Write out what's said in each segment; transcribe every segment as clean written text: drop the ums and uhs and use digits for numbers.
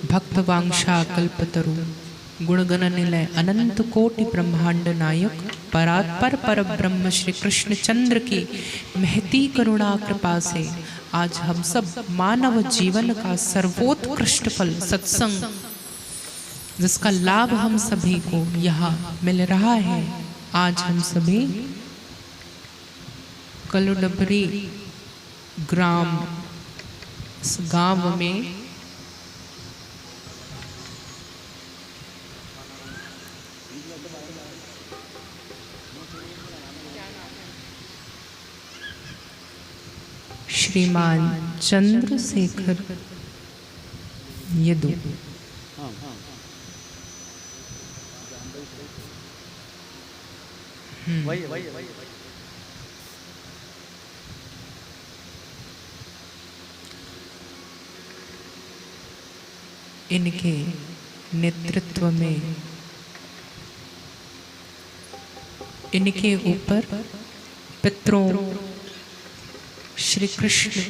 भक्तवांशा कल्पतरु गुणगण निलय अनंत कोटि ब्रह्मांड नायक परात्पर पर ब्रह्म श्री कृष्ण चंद्र की महती करुणा कृपा से आज हम सब मानव जीवन का सर्वोत्कृष्ट फल सत्संग, जिसका लाभ हम सभी को यहाँ मिल रहा है। आज हम सभी कलुडबरी ग्राम इस गांव में श्रीमान चंद्रशेखर यदु इनके नेतृत्व में इनके ऊपर पितरों श्री कृष्ण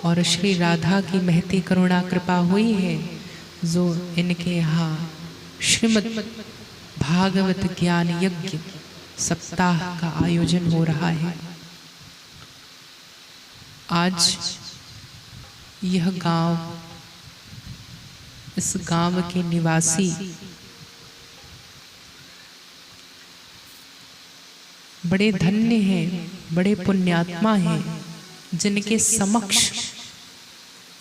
और श्री राधा की महती करुणा कृपा हुई है, जो इनके यहाँ श्रीमद् भागवत ज्ञान यज्ञ सप्ताह का आयोजन हो रहा है। आज यह गांव, इस गांव के निवासी बड़े धन्य हैं, बड़े पुण्यात्मा हैं, जिनके समक्ष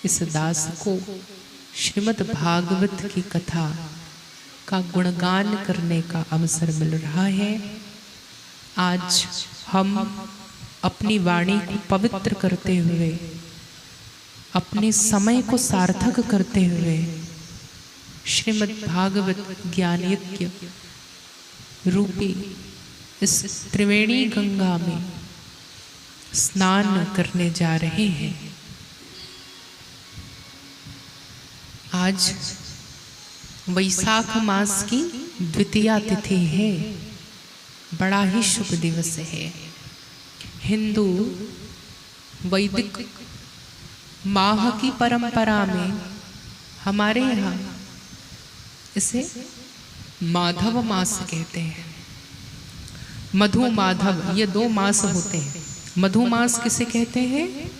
इस दास को श्रीमद् भागवत की कथा का गुणगान करने का अवसर मिल रहा है। आज हम अपनी वाणी को पवित्र करते हुए, अपने समय को सार्थक करते हुए श्रीमद् भागवत ज्ञान यज्ञ रूपी इस त्रिवेणी गंगा में स्नान करने जा रहे हैं। आज वैशाख मास की द्वितीया तिथि है, बड़ा ही शुभ दिवस है। हिंदू वैदिक माह की परंपरा में हमारे यहाँ इसे माधव मास कहते हैं। मधु माधव ये दो मास होते हैं। मधु मास किसे कहते हैं?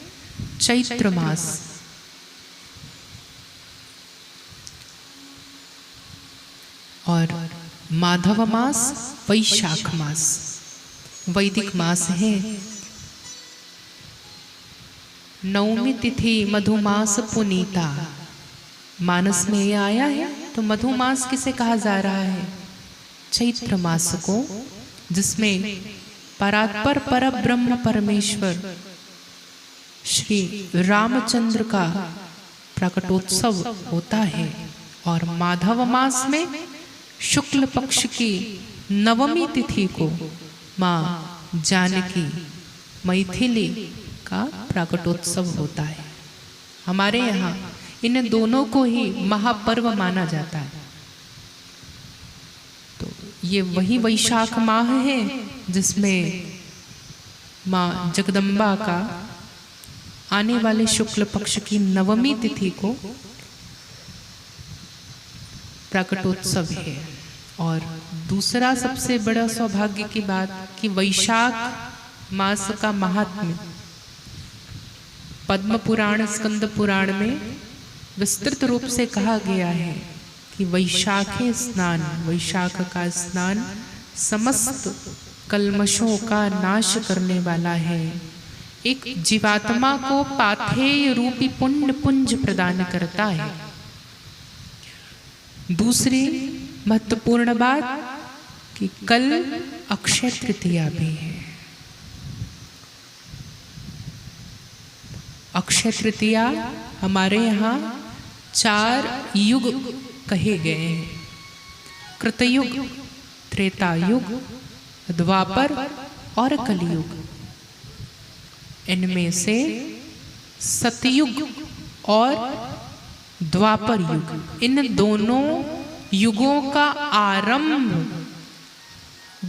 चैत्र मास। और माधव मास वैशाख मास वैदिक मास है। नवमी तिथि मधुमास पुनीता मानस में ये आया है। तो मधुमास किसे कहा जा रहा है? चैत्र मास को, जिसमें परात्पर पर ब्रह्म परमेश्वर श्री रामचंद्र का प्रकटोत्सव होता है। और माधव मास में शुक्ल पक्ष की नवमी तिथि को माँ जानकी मैथिली का प्रकटोत्सव होता है। हमारे यहाँ इन दोनों को ही महापर्व माना जाता है। तो ये वही वैशाख माह है जिसमें माँ जगदम्बा का आने वाले शुक्ल पक्ष की नवमी तिथि को प्रकटोत्सव है। और दूसरा सबसे बड़ा सौभाग्य की बात कि वैशाख मास का महात्म्य पद्म पुराण, स्कंद पुराण में विस्तृत रूप से कहा गया है कि वैशाखे स्नान, वैशाख का स्नान समस्त कल्मशों का नाश करने वाला है। एक जीवात्मा को पाथेय रूपी पुण्य पुंज प्रदान करता है। दूसरी महत्वपूर्ण बात कि कल अक्षय तृतीया भी है। अक्षय तृतीया हमारे यहाँ 4 युग कहे गए हैं। कृतयुग, त्रेता युग, द्वापर और कलयुग। इनमें से सतयुग और द्वापर युग, इन दोनों युगों का आरंभ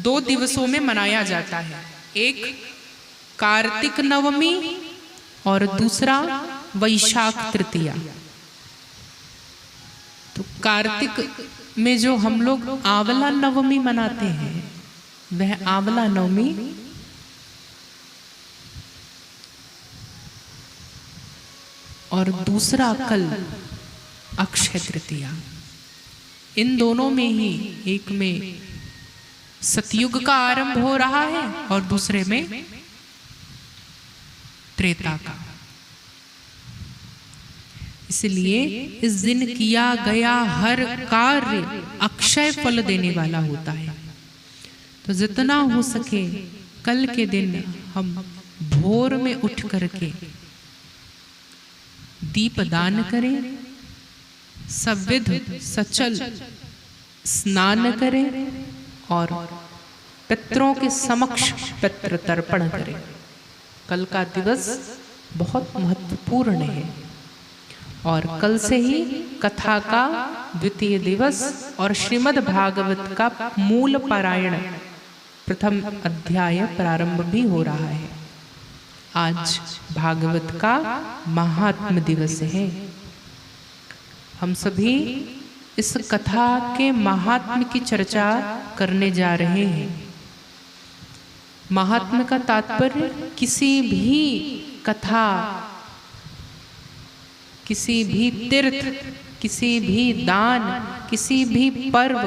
2 दिवसों में मनाया जाता है। एक कार्तिक नवमी और दूसरा वैशाख तृतीया। तो कार्तिक में जो हम लोग आंवला नवमी मनाते हैं, वह आंवला नवमी और दूसरा कल अक्षय तृतीया, इन दोनों में ही एक में सतयुग का आरंभ हो रहा है और दूसरे में त्रेता का। इसलिए इस दिन किया गया हर कार्य अक्षय फल देने वाला होता है। तो जितना हो सके कल के दिन हम भोर में उठ करके दीप दान करें, सविध सचल स्नान करें और पितरों के समक्ष पितृ तर्पण करें। कल का दिवस बहुत महत्वपूर्ण है और कल से ही कथा का द्वितीय दिवस और श्रीमद् भागवत का मूल पारायण प्रथम अध्याय प्रारंभ भी हो रहा है। आज भागवत का महात्म दिवस है। हम सभी इस कथा के महात्म की चर्चा करने जा रहे हैं। महात्म का तात्पर्य किसी भी कथा, किसी भी तीर्थ, किसी भी दान, किसी भी पर्व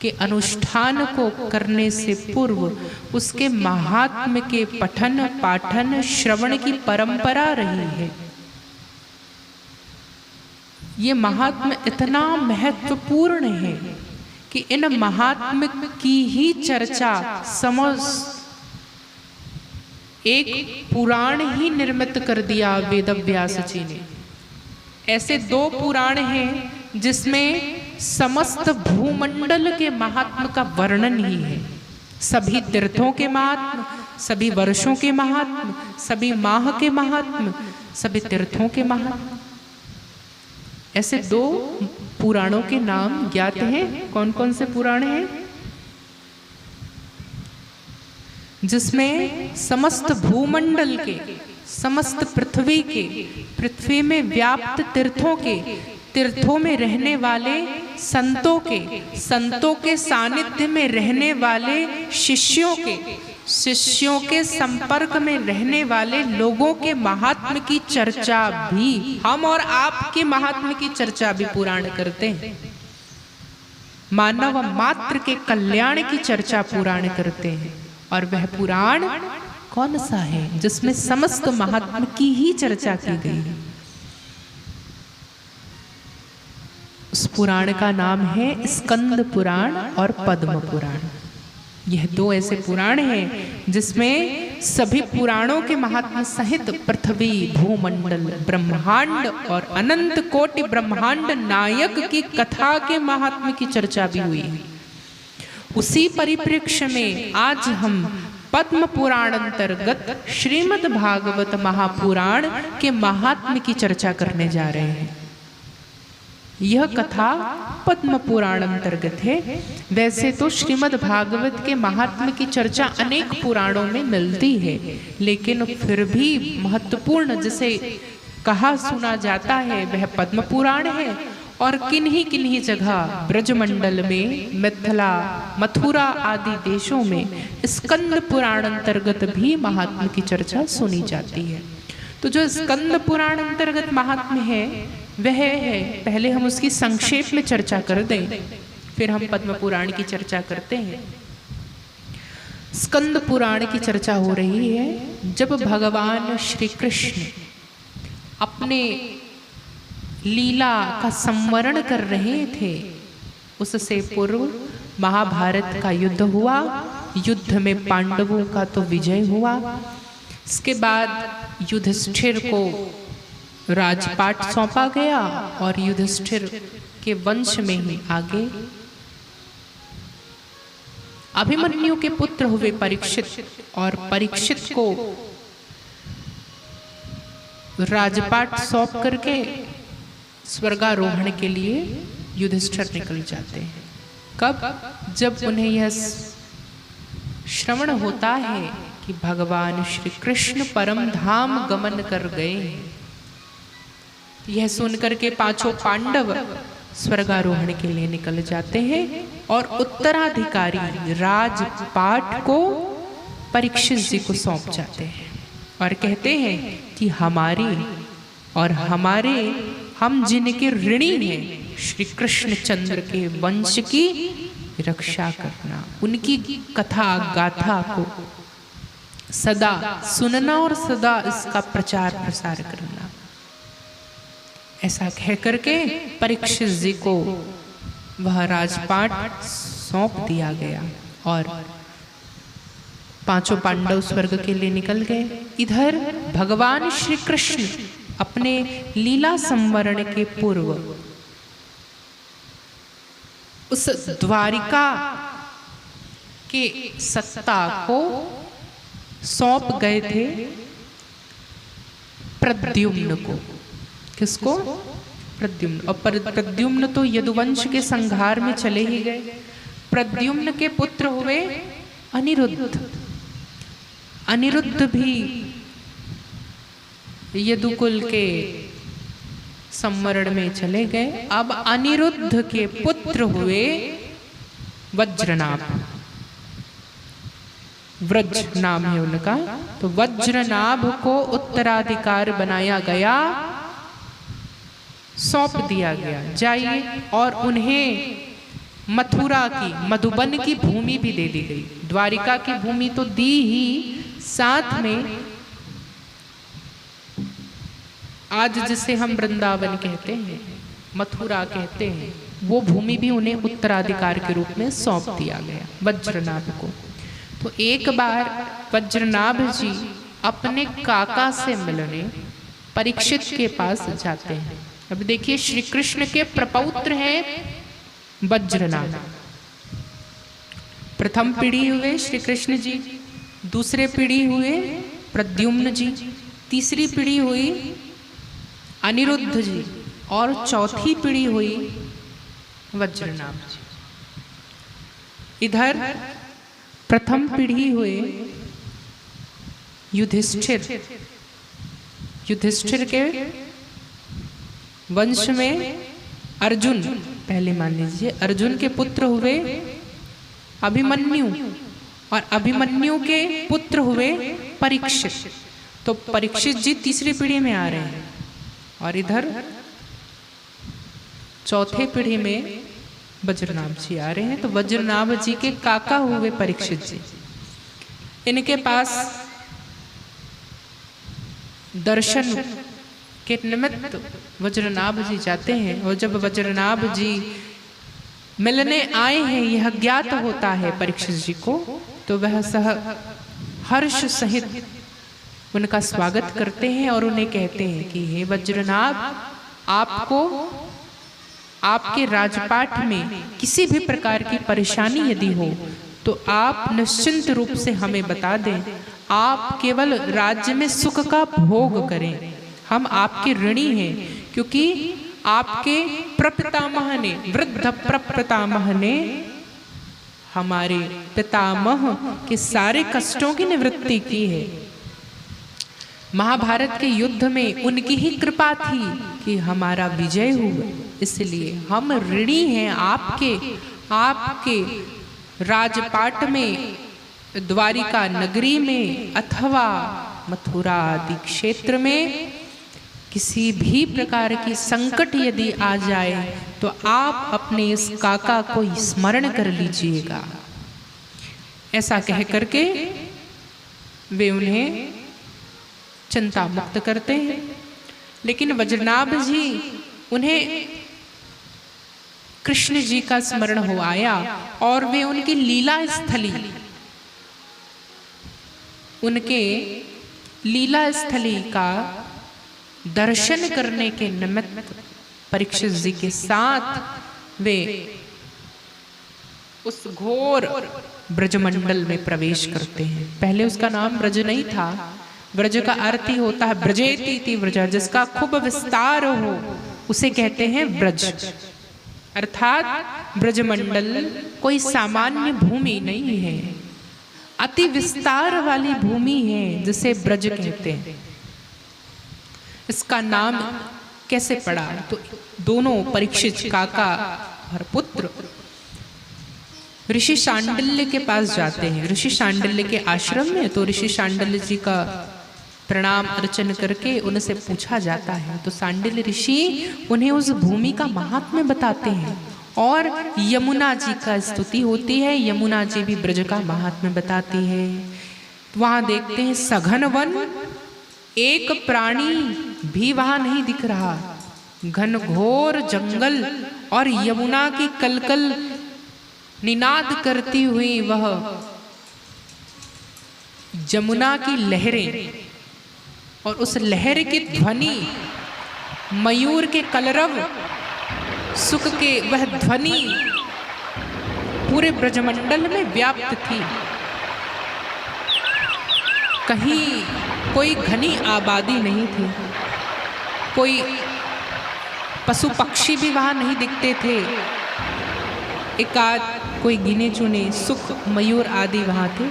के अनुष्ठान को करने से पूर्व उसके महात्म्य के पठन पाठन श्रवण की परंपरा रही है। ये महात्म्य इतना महत्वपूर्ण है कि इन महात्म्य की ही चर्चा समझ एक पुराण ही निर्मित कर दिया वेदव्यास जी ने। ऐसे दो पुराण हैं जिसमें समस्त भूमंडल के महात्म का वर्णन ही है। सभी तीर्थों के महात्म, सभी वर्षों के महात्म, सभी माह के महात्म, सभी तीर्थों के महात्म। ऐसे दो पुराणों के नाम ज्ञात हैं। कौन कौन से पुराण हैं? जिसमें समस्त भूमंडल के, समस्त पृथ्वी के, पृथ्वी में व्याप्त तीर्थों के, तीर्थों में रहने वाले संतों के सानिध्य में रहने वाले शिष्यों के संपर्क में रहने वाले लोगों के महात्म्य की चर्चा भी, हम और आपके महात्म्य की चर्चा भी पुराण करते हैं। मानव मात्र के कल्याण की चर्चा पुराण करते हैं। और वह पुराण कौन सा है जिसमें समस्त महात्म्य की ही चर्चा की गई है? उस पुराण का नाम है स्कंद पुराण और पद्म पुराण। यह दो ऐसे पुराण हैं जिसमें सभी पुराणों के महात्म्य सहित पृथ्वी, भूमंडल, ब्रह्मांड और अनंत कोटि ब्रह्मांड नायक की कथा के महात्म्य की चर्चा भी हुई है। उसी परिप्रेक्ष्य में आज हम पद्म पुराण अंतर्गत श्रीमद् भागवत महापुराण के महात्म्य की चर्चा करने जा रहे हैं। यह कथा पद्म पुराण अंतर्गत है। वैसे तो श्रीमद् भागवत के महात्म्य की चर्चा अनेक पुराणों में मिलती है, लेकिन फिर भी महत्वपूर्ण जिसे कहा सुना जाता है वह पद्म पुराण है। और किन्हीं जगह ब्रजमंडल में, मिथिला, मथुरा आदि देशों में स्कंद पुराण अंतर्गत भी महात्म्य की चर्चा सुनी जाती है। तो जो स्कंद पुराण अंतर्गत महात्म्य है वह है, पहले हम उसकी संक्षेप में चर्चा कर दें, फिर हम पद्म पुराण की चर्चा करते हैं। स्कंद पुराण की चर्चा हो रही है जब भगवान श्री कृष्ण अपने लीला का संवरण कर रहे थे। उससे पूर्व महाभारत का युद्ध हुआ। युद्ध में पांडवों का तो विजय हुआ। इसके बाद युधिष्ठिर को राजपाट सौंपा गया और युधिष्ठिर के वंश में ही आगे अभिमन्यु के पुत्र हुए परीक्षित, और परीक्षित को राजपाट सौंप करके स्वर्गारोहण के लिए युधिष्ठिर निकल जाते हैं। कब? जब उन्हें यह श्रवण होता है कि भगवान श्री कृष्ण परम धाम गमन कर गए। यह सुनकर के पांचों पांडव स्वर्गारोहण के लिए निकल जाते हैं और उत्तराधिकारी राजपाट को परीक्षित जी को सौंप जाते हैं और कहते हैं कि हमारी और हम जिनके ऋणी हैं श्री कृष्णचंद्र के वंश की रक्षा करना, उनकी कथा गाथा को सदा सुनना और सदा इसका प्रचार प्रसार करना। ऐसा कह करके परीक्षित जी को वह राजपाट सौंप दिया गया और पांचों पांडव स्वर्ग के लिए निकल गए। इधर भगवान श्री कृष्ण अपने लीला संवरण के पूर्व उस द्वारिका के सत्ता को सौंप गए थे प्रद्युम्न को। किसको? प्रद्युम्न। और प्रद्युम्न तो यदुवंश के संहार में चले ही गए। प्रद्युम्न के पुत्र हुए अनिरुद्ध। अनिरुद्ध भी यदुकुल के संवरण में चले गए। अब अनिरुद्ध के पुत्र हुए वज्रनाभ। व्रज नाम है उनका। तो वज्रनाभ को उत्तराधिकार बनाया गया, सौंप दिया गया, जाइए। और उन्हें मथुरा की, मधुबन की भूमि भी दे दी गई। द्वारिका की भूमि तो दी ही, साथ में आज जिसे हम वृंदावन कहते हैं, मथुरा कहते हैं, वो भूमि भी उन्हें उत्तराधिकार के रूप में सौंप दिया गया वज्रनाभ को। तो एक बार वज्रनाभ जी अपने काका से मिलने परीक्षित के पास जाते हैं। अब देखिए, श्री कृष्ण के प्रपौत्र हैं वज्रनाभ। प्रथम पीढ़ी हुए श्री कृष्ण जी, दूसरे पीढ़ी हुए प्रद्युम्न जी, तीसरी पीढ़ी हुई अनिरुद्ध जी और चौथी पीढ़ी हुई वज्रनाभ जी। इधर प्रथम पीढ़ी हुए युधिष्ठिर। युधिष्ठिर के वंश में अर्जुन, पहले मान लीजिए, अर्जुन के पुत्र हुए अभिमन्यु और अभिमन्यु के पुत्र हुए परीक्षित। तो परीक्षित जी तीसरी पीढ़ी में आ रहे हैं और इधर चौथे पीढ़ी में वज्रनाभ जी आ रहे हैं। तो वज्रनाभ जी के काका हुए परीक्षित जी, इनके पास दर्शन के निमित्त वज्रनाभ जी जाते हैं। और जब वज्रनाभ जी मिलने आए हैं, यह ज्ञात होता है परीक्षित जी को, तो वह हर्ष सहित उनका स्वागत करते हैं और उन्हें कहते हैं कि हे वज्रनाभ, आपको आपके राजपाट में किसी भी प्रकार की परेशानी यदि हो तो आप निश्चिंत रूप से हमें बता दें। आप केवल राज्य में सुख का भोग करें, हम आपके ऋणी हैं, क्योंकि आपके प्रपितामह ने, वृद्ध प्रपितामह ने हमारे पितामह के सारे कष्टों की निवृत्ति की है। महाभारत के युद्ध में उनकी ही कृपा थी कि हमारा विजय हुआ, इसलिए हम ऋणी हैं आपके राजपाट में, द्वारिका नगरी में अथवा मथुरा आदि क्षेत्र में किसी भी प्रकार की संकट यदि आ जाए तो आप अपने इस काका को स्मरण कर लीजिएगा। ऐसा कह करके वे उन्हें चिंता मुक्त करते हैं। लेकिन वज्रनाभ जी, उन्हें कृष्ण जी का स्मरण हो आया और वे उनकी लीला स्थली, उनके लीला स्थली का दर्शन करने के निमित्त परीक्षित जी के साथ वे उस घोर ब्रजमंडल में प्रवेश करते हैं। पहले उसका नाम ब्रज नहीं था। ब्रज का अर्थ ही होता है ब्रजेति व्रज, जिसका खूब विस्तार हो उसे कहते हैं ब्रज। अर्थात ब्रजमंडल कोई सामान्य भूमि नहीं है, अति विस्तार वाली भूमि है जिसे ब्रज कहते हैं। इसका नाम कैसे पड़ा? तो दोनों परीक्षित काका और पुत्र ऋषि शांडिल्य के पास जाते हैं, ऋषि शांडिल्य के आश्रम में। तो ऋषि शांडिल्य जी का प्रणाम अर्चन करके उनसे पूछा जाता है। तो शांडिल्य ऋषि उन्हें उस भूमि का महात्म्य बताते हैं और यमुना जी का स्तुति होती है। यमुना जी भी ब्रज का महात्म्य बताती है। वहां देखते हैं सघन वन, एक प्राणी भी वहां नहीं दिख रहा, घनघोर जंगल और यमुना की कलकल निनाद करती हुई वह जमुना की लहरें और उस लहर की ध्वनि, मयूर के कलरव, सुख के वह ध्वनि पूरे ब्रजमंडल में व्याप्त थी। कहीं कोई घनी आबादी नहीं थी, कोई पशु पक्षी भी वहां नहीं दिखते थे। एकाध कोई गिने चुने सुख, मयूर आदि वहां थे।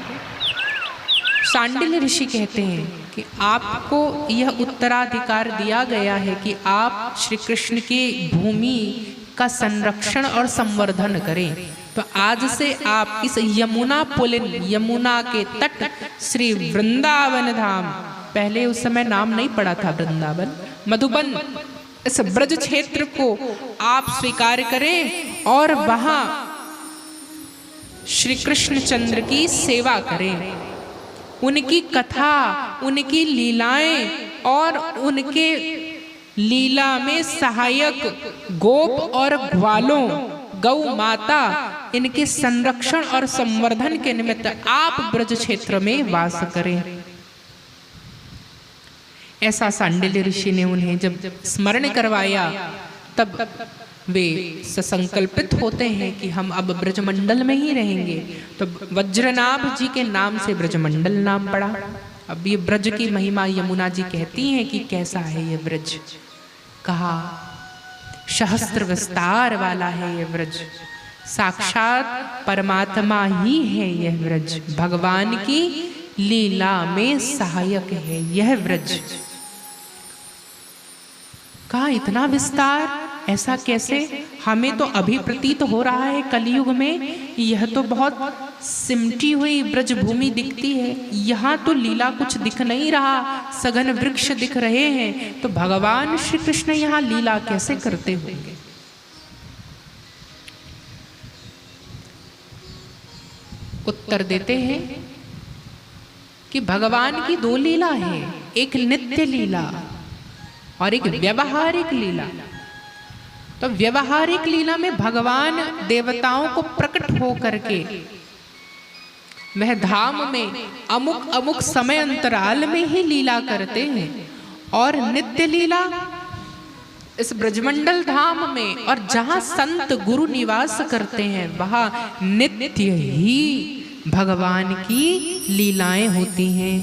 शांडिल्य ऋषि कहते हैं कि आपको यह उत्तराधिकार दिया गया है कि आप श्री कृष्ण की भूमि का संरक्षण और संवर्धन करें। तो आज से आप इस यमुना पुलिन, यमुना के तट श्री वृंदावन धाम, पहले उस समय नाम नहीं पड़ा था वृंदावन, मधुबन, इस ब्रज क्षेत्र को आप स्वीकार करें और वहां श्री कृष्ण चंद्र की सेवा करें। उनकी कथा, उनकी लीलाएं और उनके लीला में सहायक गोप और ग्वालों, गौ माता, इनके संरक्षण और संवर्धन के निमित्त आप ब्रज क्षेत्र में वास करें। ऐसा शांडिल्य ऋषि ने उन्हें जब स्मरण करवाया, तब वे संकल्पित होते हैं कि हम अब ब्रजमंडल में ही रहेंगे। तो वज्रनाभ जी के नाम से ब्रजमंडल नाम पड़ा। अब ये ब्रज की महिमा यमुना जी कहती हैं कि कैसा है ये ब्रज। कहा सहस्त्र विस्तार वाला है ये ब्रज, साक्षात परमात्मा ही है यह ब्रज, भगवान की लीला में सहायक है यह ब्रज। कहा इतना विस्तार, ऐसा कैसे? हमें तो अभी प्रतीत हो रहा है कलयुग में यह तो बहुत सिमटी हुई ब्रज भूमि दिखती है, यहाँ तो लीला कुछ दिख नहीं रहा, सघन वृक्ष दिख रहे हैं, तो भगवान श्री कृष्ण यहाँ लीला कैसे करते होंगे? उत्तर देते हैं कि भगवान की दो लीला है, एक नित्य लीला और एक व्यवहारिक लीला। तो व्यवहारिक लीला में भगवान देवताओं को प्रकट हो करके वह धाम में अमुक अमुक समय अंतराल में ही लीला करते हैं, और नित्य लीला इस ब्रजमंडल धाम में और जहां संत गुरु निवास करते हैं वहां नित्य ही भगवान की लीलाएं होती हैं।